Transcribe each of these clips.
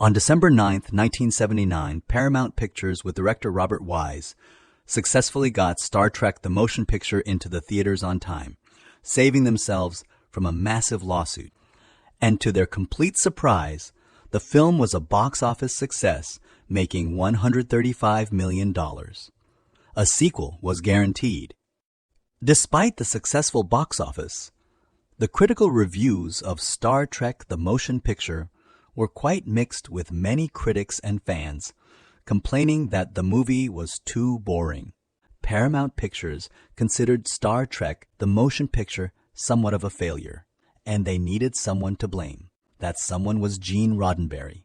On December 9, 1979, Paramount Pictures with director Robert Wise successfully got Star Trek the motion picture into the theaters on time, saving themselves from a massive lawsuit. And to their complete surprise, the film was a box office success, making $135 million. A sequel was guaranteed. Despite the successful box office, the critical reviews of Star Trek the motion picture were quite mixed, with many critics and fans complaining that the movie was too boring. Paramount Pictures considered Star Trek the motion picture somewhat of a failure, and they needed someone to blame. That someone was Gene Roddenberry.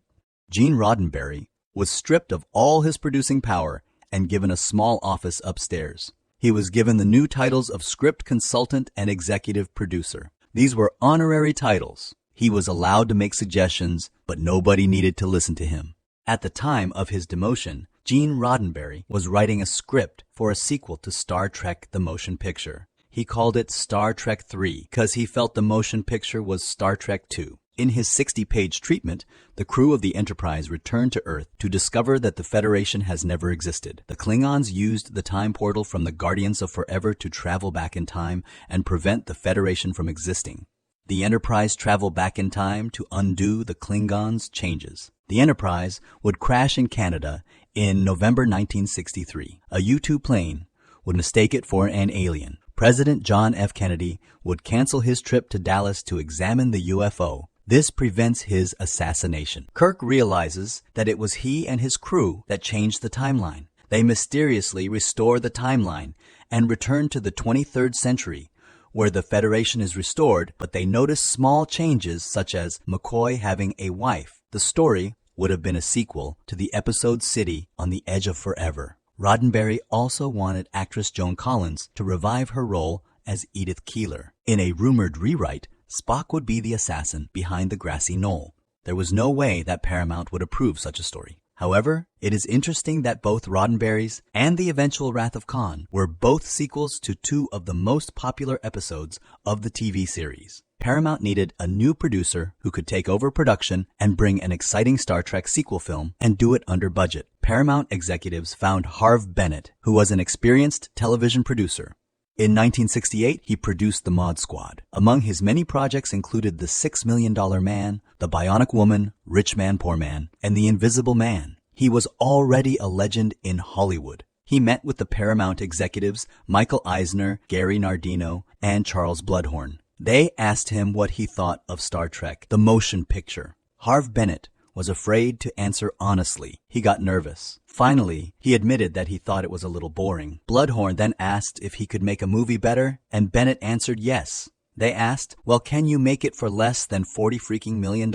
Gene Roddenberry was stripped of all his producing power and given a small office upstairs. He was given the new titles of script consultant and executive producer. These were honorary titles. He was allowed to make suggestions, but nobody needed to listen to him. At the time of his demotion, Gene Roddenberry was writing a script for a sequel to Star Trek the motion picture. He called it Star Trek 3 because he felt the motion picture was Star Trek 2. In his 60-page treatment, the crew of the Enterprise returned to Earth to discover that the Federation has never existed. The Klingons used the time portal from the Guardians of Forever to travel back in time and prevent the Federation from existing. The Enterprise traveled back in time to undo the Klingons' changes. The Enterprise would crash in Canada in November 1963. A U-2 plane would mistake it for an alien. President John F. Kennedy would cancel his trip to Dallas to examine the UFO. This prevents his assassination. Kirk realizes that it was he and his crew that changed the timeline. They mysteriously restore the timeline and return to the 23rd century, where the Federation is restored, but they notice small changes such as McCoy having a wife. The story would have been a sequel to the episode City on the Edge of Forever. Roddenberry also wanted actress Joan Collins to revive her role as Edith Keeler. In a rumored rewrite, Spock would be the assassin behind the grassy knoll. There was no way that Paramount would approve such a story. However, it is interesting that both Roddenberry's and the eventual Wrath of Khan were both sequels to two of the most popular episodes of the TV series. Paramount needed a new producer who could take over production and bring an exciting Star Trek sequel film and do it under budget. Paramount executives found Harve Bennett, who was an experienced television producer. In 1968, he produced The Mod Squad. Among his many projects included The $6 Million Man, The Bionic Woman, Rich Man, Poor Man, and The Invisible Man. He was already a legend in Hollywood. He met with the Paramount executives Michael Eisner, Gary Nardino, and Charles Bluhdorn. They asked him what he thought of Star Trek, the motion picture. Harve Bennett was afraid to answer honestly. He got nervous. Finally, he admitted that he thought it was a little boring. Bluhdorn then asked if he could make a movie better, and Bennett answered yes. They asked, well, can you make it for less than $40 million?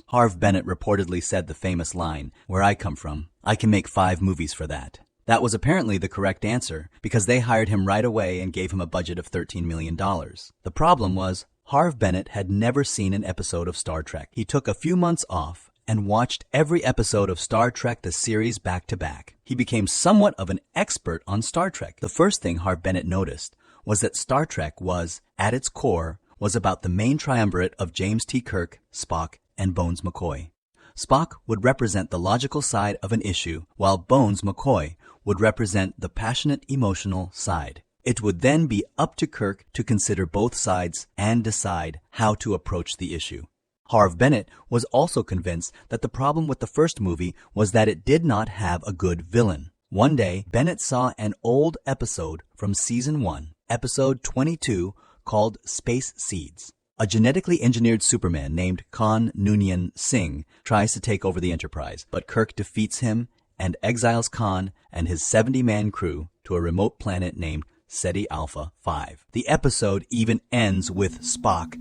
Harve Bennett reportedly said the famous line, "Where I come from, I can make 5 movies for that." That was apparently the correct answer, because they hired him right away and gave him a budget of $13 million. The problem was, Harve Bennett had never seen an episode of Star Trek. He took a few months off and watched every episode of Star Trek the series back to back. He became somewhat of an expert on Star Trek. The first thing Harve Bennett noticed was that Star Trek was, at its core, was about the main triumvirate of James T. Kirk, Spock, and Bones McCoy. Spock would represent the logical side of an issue, while Bones McCoy would represent the passionate, emotional side. It would then be up to Kirk to consider both sides and decide how to approach the issue. Harve Bennett was also convinced that the problem with the first movie was that it did not have a good villain. One day, Bennett saw an old episode from Season 1, Episode 22, called Space Seeds. A genetically engineered Superman named Khan Noonien Singh tries to take over the Enterprise, but Kirk defeats him and exiles Khan and his 70-man crew to a remote planet named Ceti Alpha 5. The episode even ends with Spock.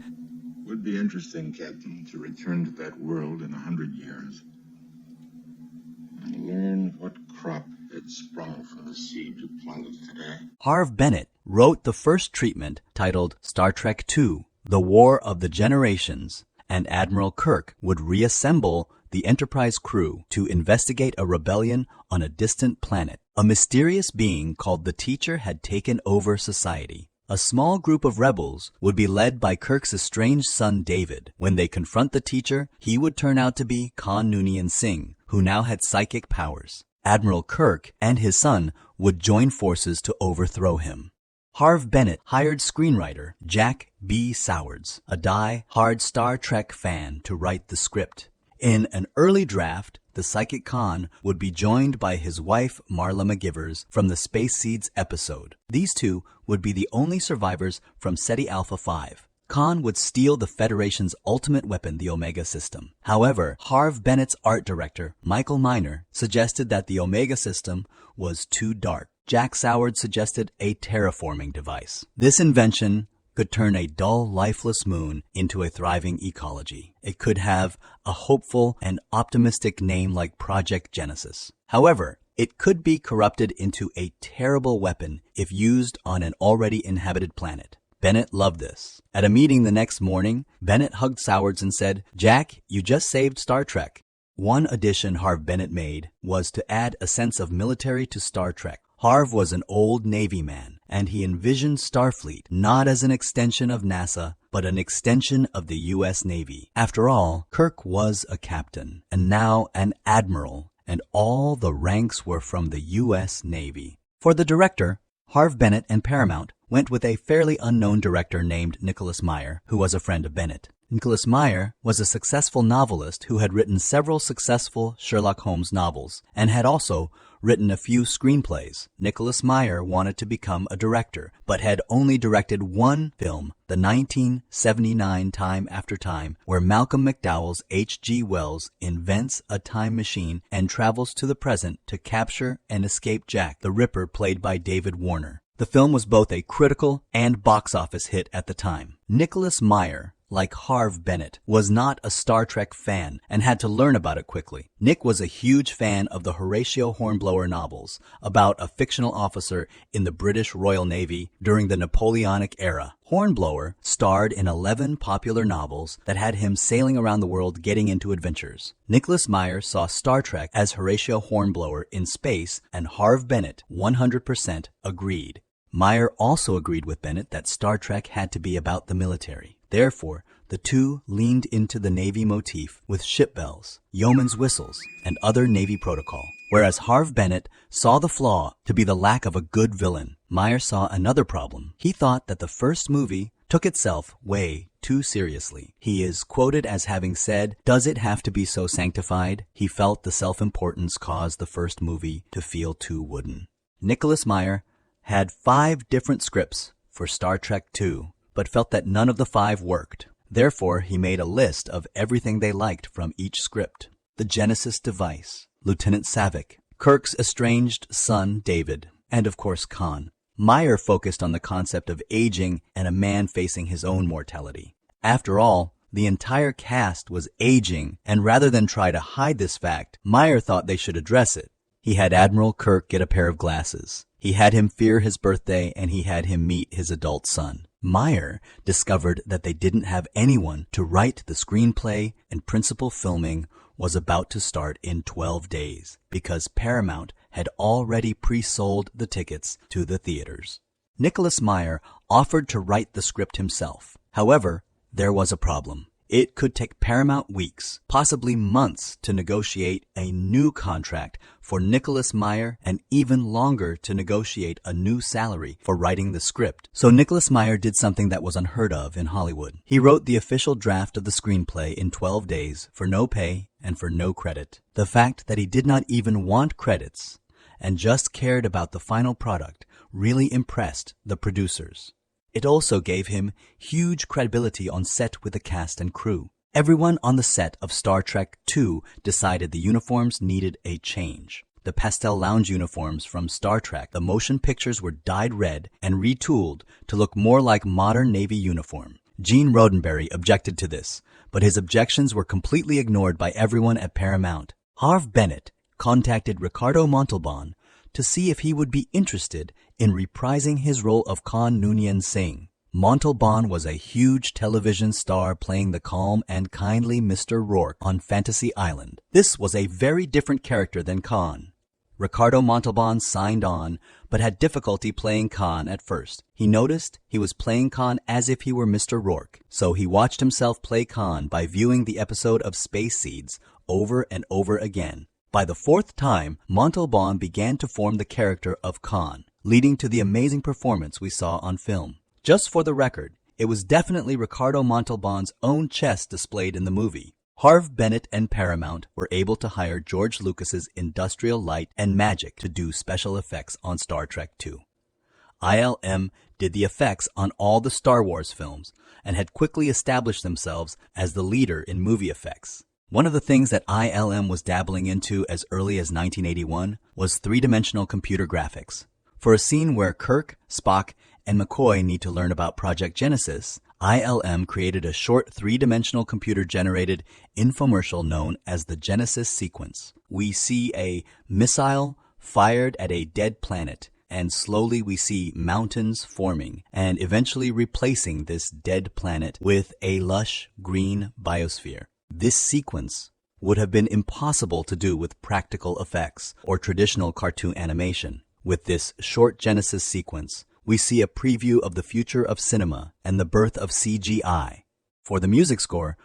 Would be interesting, Captain, to return to that world in 100 years and learn what crop had sprung from the seed you planted today. Harve Bennett wrote the first treatment titled Star Trek II, The War of the Generations, and Admiral Kirk would reassemble the Enterprise crew to investigate a rebellion on a distant planet. A mysterious being called the Teacher had taken over society. A small group of rebels would be led by Kirk's estranged son David. When they confront the teacher, he would turn out to be Khan Noonien Singh, who now had psychic powers. Admiral Kirk and his son would join forces to overthrow him. Harve Bennett hired screenwriter Jack B. Sowards, a die-hard Star Trek fan, to write the script. In an early draft, the psychic Khan would be joined by his wife Marla McGivers from the Space Seeds episode. These two would be the only survivors from Ceti Alpha 5. Khan would steal the Federation's ultimate weapon, the Omega System. However, Harve Bennett's art director, Michael Miner, suggested that the Omega System was too dark. Jack Sowards suggested a terraforming device. This invention could turn a dull, lifeless moon into a thriving ecology. It could have a hopeful and optimistic name like Project Genesis. However, it could be corrupted into a terrible weapon if used on an already inhabited planet. Bennett loved this. At a meeting the next morning, Bennett hugged Sowards and said, "Jack, you just saved Star Trek." One addition Harve Bennett made was to add a sense of military to Star Trek. Harve was an old Navy man, and he envisioned Starfleet not as an extension of NASA, but an extension of the U.S. Navy. After all, Kirk was a captain, and now an admiral, and all the ranks were from the U.S. Navy. For the director, Harve Bennett and Paramount went with a fairly unknown director named Nicholas Meyer, who was a friend of Bennett. Nicholas Meyer was a successful novelist who had written several successful Sherlock Holmes novels and had also written a few screenplays. Nicholas Meyer wanted to become a director, but had only directed one film, the 1979 Time After Time, where Malcolm McDowell's H.G. Wells invents a time machine and travels to the present to capture and escape Jack the Ripper, played by David Warner. The film was both a critical and box office hit at the time. Nicholas Meyer, like Harve Bennett, was not a Star Trek fan and had to learn about it quickly. Nick was a huge fan of the Horatio Hornblower novels about a fictional officer in the British Royal Navy during the Napoleonic era. Hornblower starred in 11 popular novels that had him sailing around the world getting into adventures. Nicholas Meyer saw Star Trek as Horatio Hornblower in space, and Harve Bennett 100% agreed. Meyer also agreed with Bennett that Star Trek had to be about the military. Therefore, the two leaned into the Navy motif with ship bells, yeoman's whistles, and other Navy protocol. Whereas Harve Bennett saw the flaw to be the lack of a good villain, Meyer saw another problem. He thought that the first movie took itself way too seriously. He is quoted as having said, "Does it have to be so sanctified?" He felt the self-importance caused the first movie to feel too wooden. Nicholas Meyer had 5 different scripts for Star Trek II, but felt that none of the 5 worked. Therefore, he made a list of everything they liked from each script. The Genesis device, Lieutenant Savick, Kirk's estranged son David, and of course Khan. Meyer focused on the concept of aging and a man facing his own mortality. After all, the entire cast was aging, and rather than try to hide this fact, Meyer thought they should address it. He had Admiral Kirk get a pair of glasses. He had him fear his birthday, and he had him meet his adult son. Meyer discovered that they didn't have anyone to write the screenplay, and principal filming was about to start in 12 days because Paramount had already pre-sold the tickets to the theaters. Nicholas Meyer offered to write the script himself. However, there was a problem. It could take Paramount weeks, possibly months, to negotiate a new contract for Nicholas Meyer, and even longer to negotiate a new salary for writing the script. So Nicholas Meyer did something that was unheard of in Hollywood. He wrote the official draft of the screenplay in 12 days for no pay and for no credit. The fact that he did not even want credits and just cared about the final product really impressed the producers. It also gave him huge credibility on set with the cast and crew. Everyone on the set of Star Trek II decided the uniforms needed a change. The pastel lounge uniforms from Star Trek, the motion pictures, were dyed red and retooled to look more like modern Navy uniform. Gene Roddenberry objected to this, but his objections were completely ignored by everyone at Paramount. Harve Bennett contacted Ricardo Montalban to see if he would be interested in reprising his role of Khan Noonien Singh. Montalban was a huge television star playing the calm and kindly Mr. Rourke on Fantasy Island. This was a very different character than Khan. Ricardo Montalban signed on, but had difficulty playing Khan at first. He noticed he was playing Khan as if he were Mr. Rourke, so he watched himself play Khan by viewing the episode of Space Seeds over and over again. By the fourth time, Montalban began to form the character of Khan, leading to the amazing performance we saw on film. Just for the record, it was definitely Ricardo Montalban's own chest displayed in the movie. Harve Bennett and Paramount were able to hire George Lucas's Industrial Light and Magic to do special effects on Star Trek II. ILM did the effects on all the Star Wars films and had quickly established themselves as the leader in movie effects. One of the things that ILM was dabbling into as early as 1981 was three-dimensional computer graphics. For a scene where Kirk, Spock, and McCoy need to learn about Project Genesis, ILM created a short three-dimensional computer-generated infomercial known as the Genesis sequence. We see a missile fired at a dead planet, and slowly we see mountains forming and eventually replacing this dead planet with a lush green biosphere. This sequence would have been impossible to do with practical effects or traditional cartoon animation. With this short Genesis sequence, we see a preview of the future of cinema and the birth of CGI. For the music score,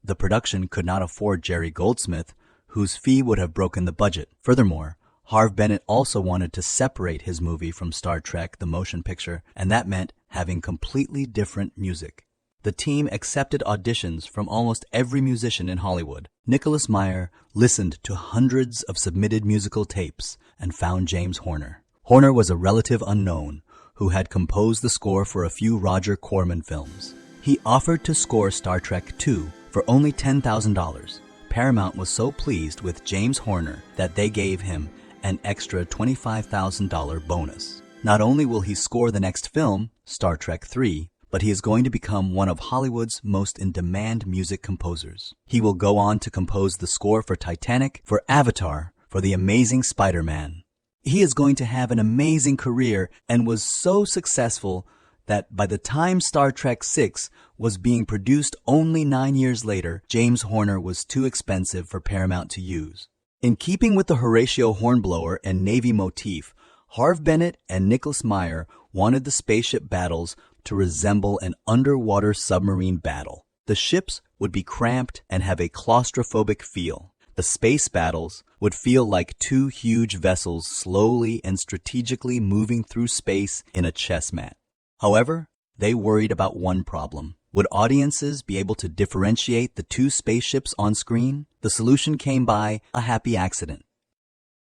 the production could not afford Jerry Goldsmith, whose fee would have broken the budget. Furthermore, Harve Bennett also wanted to separate his movie from Star Trek, the motion picture, and that meant having completely different music. The team accepted auditions from almost every musician in Hollywood. Nicholas Meyer listened to hundreds of submitted musical tapes and found James Horner. Horner was a relative unknown who had composed the score for a few Roger Corman films. He offered to score Star Trek II for only $10,000. Paramount was so pleased with James Horner that they gave him an extra $25,000 bonus. Not only will he score the next film, Star Trek III, but he is going to become one of Hollywood's most in-demand music composers. He will go on to compose the score for Titanic, for Avatar, for The Amazing Spider-Man. He is going to have an amazing career and was so successful that by the time Star Trek VI was being produced only 9 years later, James Horner was too expensive for Paramount to use. In keeping with the Horatio Hornblower and Navy motif, Harve Bennett and Nicholas Meyer wanted the spaceship battles to resemble an underwater submarine battle. The ships would be cramped and have a claustrophobic feel. The space battles would feel like two huge vessels slowly and strategically moving through space in a chess mat. However, they worried about one problem. Would audiences be able to differentiate the two spaceships on screen? The solution came by a happy accident.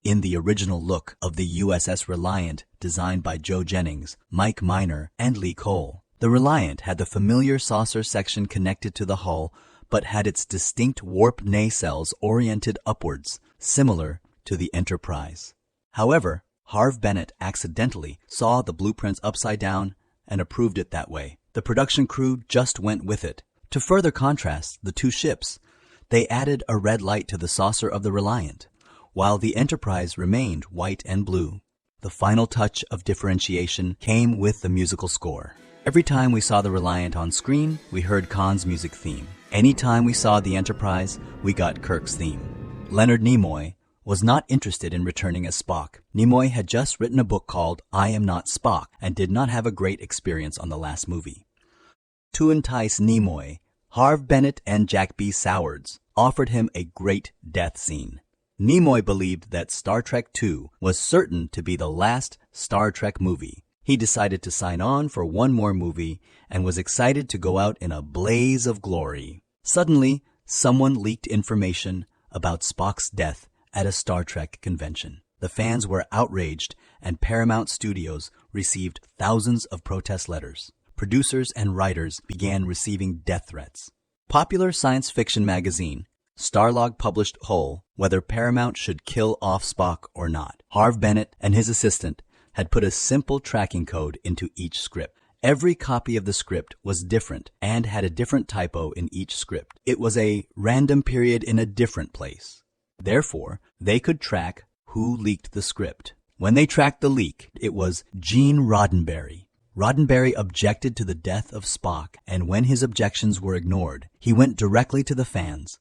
In the original look of the USS Reliant, designed by Joe Jennings, Mike Miner, and Lee Cole, the Reliant had the familiar saucer section connected to the hull, but had its distinct warp nacelles oriented upwards, similar to the Enterprise. However, Harve Bennett accidentally saw the blueprints upside down and approved it that way. The production crew just went with it. To further contrast the two ships, they added a red light to the saucer of the Reliant, while the Enterprise remained white and blue. The final touch of differentiation came with the musical score. Every time we saw the Reliant on screen, we heard Khan's music theme. Anytime we saw the Enterprise, we got Kirk's theme. Leonard Nimoy was not interested in returning as Spock. Nimoy had just written a book called I Am Not Spock and did not have a great experience on the last movie. To entice Nimoy, Harve Bennett and Jack B. Sowards offered him a great death scene. Nimoy believed that Star Trek II was certain to be the last Star Trek movie. He decided to sign on for one more movie and was excited to go out in a blaze of glory. Suddenly, someone leaked information about Spock's death at a Star Trek convention. The fans were outraged, and Paramount Studios received thousands of protest letters. Producers and writers began receiving death threats. Popular science fiction magazine Starlog published Hull whether Paramount should kill off Spock or not. Harve Bennett and his assistant had put a simple tracking code into each script. Every copy of the script was different and had a different typo in each script. It was a random period in a different place. Therefore, they could track who leaked the script. When they tracked the leak, it was Gene Roddenberry. Roddenberry objected to the death of Spock, and when his objections were ignored, he went directly to the fans.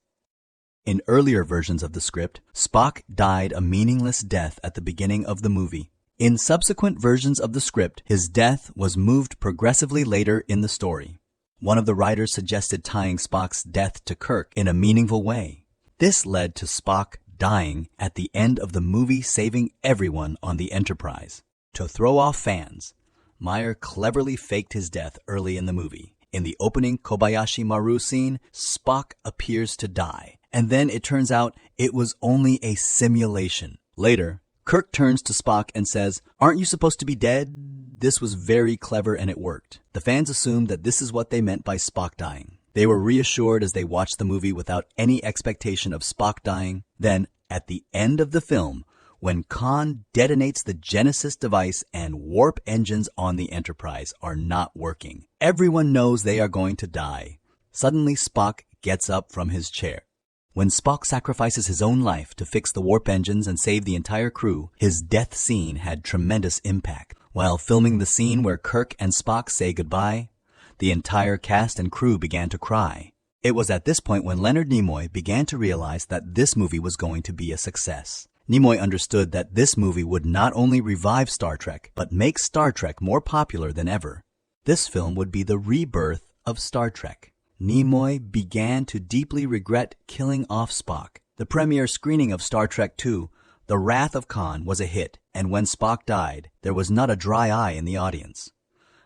In earlier versions of the script, Spock died a meaningless death at the beginning of the movie. In subsequent versions of the script, his death was moved progressively later in the story. One of the writers suggested tying Spock's death to Kirk in a meaningful way. This led to Spock dying at the end of the movie, saving everyone on the Enterprise. To throw off fans, Meyer cleverly faked his death early in the movie. In the opening Kobayashi Maru scene, Spock appears to die, and then it turns out it was only a simulation. Later, Kirk turns to Spock and says, "Aren't you supposed to be dead?" This was very clever and it worked. The fans assumed that this is what they meant by Spock dying. They were reassured as they watched the movie without any expectation of Spock dying. Then, at the end of the film, when Khan detonates the Genesis device and warp engines on the Enterprise are not working, everyone knows they are going to die. Suddenly, Spock gets up from his chair. When Spock sacrifices his own life to fix the warp engines and save the entire crew, his death scene had tremendous impact. While filming the scene where Kirk and Spock say goodbye, the entire cast and crew began to cry. It was at this point when Leonard Nimoy began to realize that this movie was going to be a success. Nimoy understood that this movie would not only revive Star Trek, but make Star Trek more popular than ever. This film would be the rebirth of Star Trek. Nimoy began to deeply regret killing off Spock. The premiere screening of Star Trek II, The Wrath of Khan, was a hit, and when Spock died, there was not a dry eye in the audience.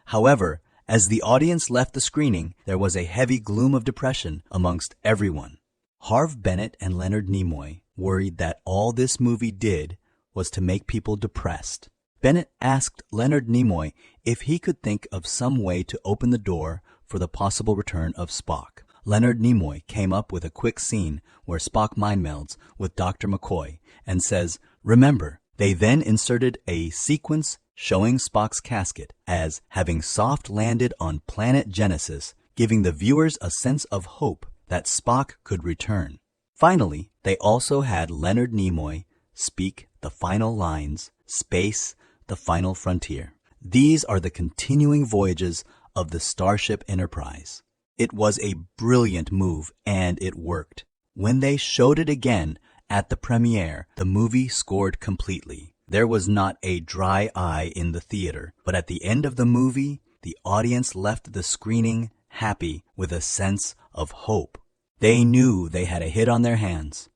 However, as the audience left the screening, there was a heavy gloom of depression amongst everyone. Harve Bennett and Leonard Nimoy worried that all this movie did was to make people depressed. Bennett asked Leonard Nimoy if he could think of some way to open the door for the possible return of Spock. Leonard Nimoy came up with a quick scene where Spock mind melds with Dr. McCoy and says, "Remember." They then inserted a sequence showing Spock's casket as having soft landed on planet Genesis, giving the viewers a sense of hope that Spock could return. Finally, they also had Leonard Nimoy speak the final lines, "Space, the final frontier." These are the continuing voyages of the Starship Enterprise. It was a brilliant move, and it worked. When they showed it again at the premiere, the movie scored completely. There was not a dry eye in the theater, but at the end of the movie, the audience left the screening happy with a sense of hope. They knew they had a hit on their hands.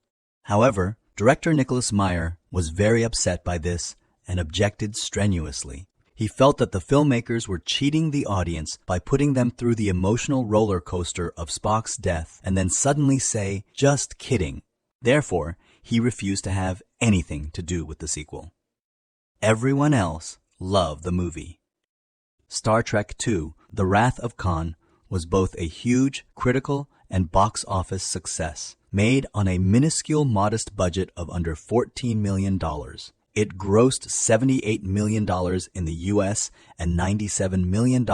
However, director Nicholas Meyer was very upset by this and objected strenuously. He felt that the filmmakers were cheating the audience by putting them through the emotional roller coaster of Spock's death and then suddenly say, "Just kidding." Therefore, he refused to have anything to do with the sequel. Everyone else loved the movie. Star Trek II, The Wrath of Khan, was both a huge critical and box office success. Made on a minuscule modest budget of under $14 million. It grossed $78 million in the US and $97 million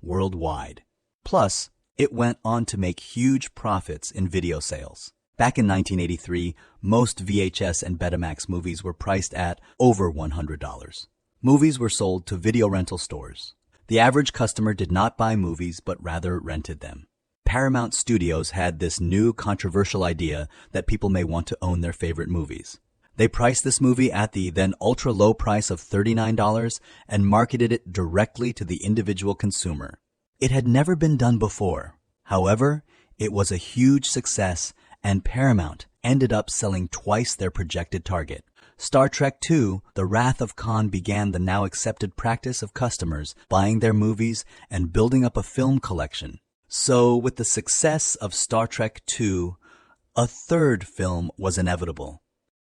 worldwide. Plus, it went on to make huge profits in video sales. Back in 1983, most VHS and Betamax movies were priced at over $100. Movies were sold to video rental stores. The average customer did not buy movies, but rather rented them. Paramount Studios had this new controversial idea that people may want to own their favorite movies. They priced this movie at the then ultra-low price of $39 and marketed it directly to the individual consumer. It had never been done before. However, it was a huge success, and Paramount ended up selling twice their projected target. Star Trek II, The Wrath of Khan began the now accepted practice of customers buying their movies and building up a film collection. So, with the success of Star Trek II, a third film was inevitable.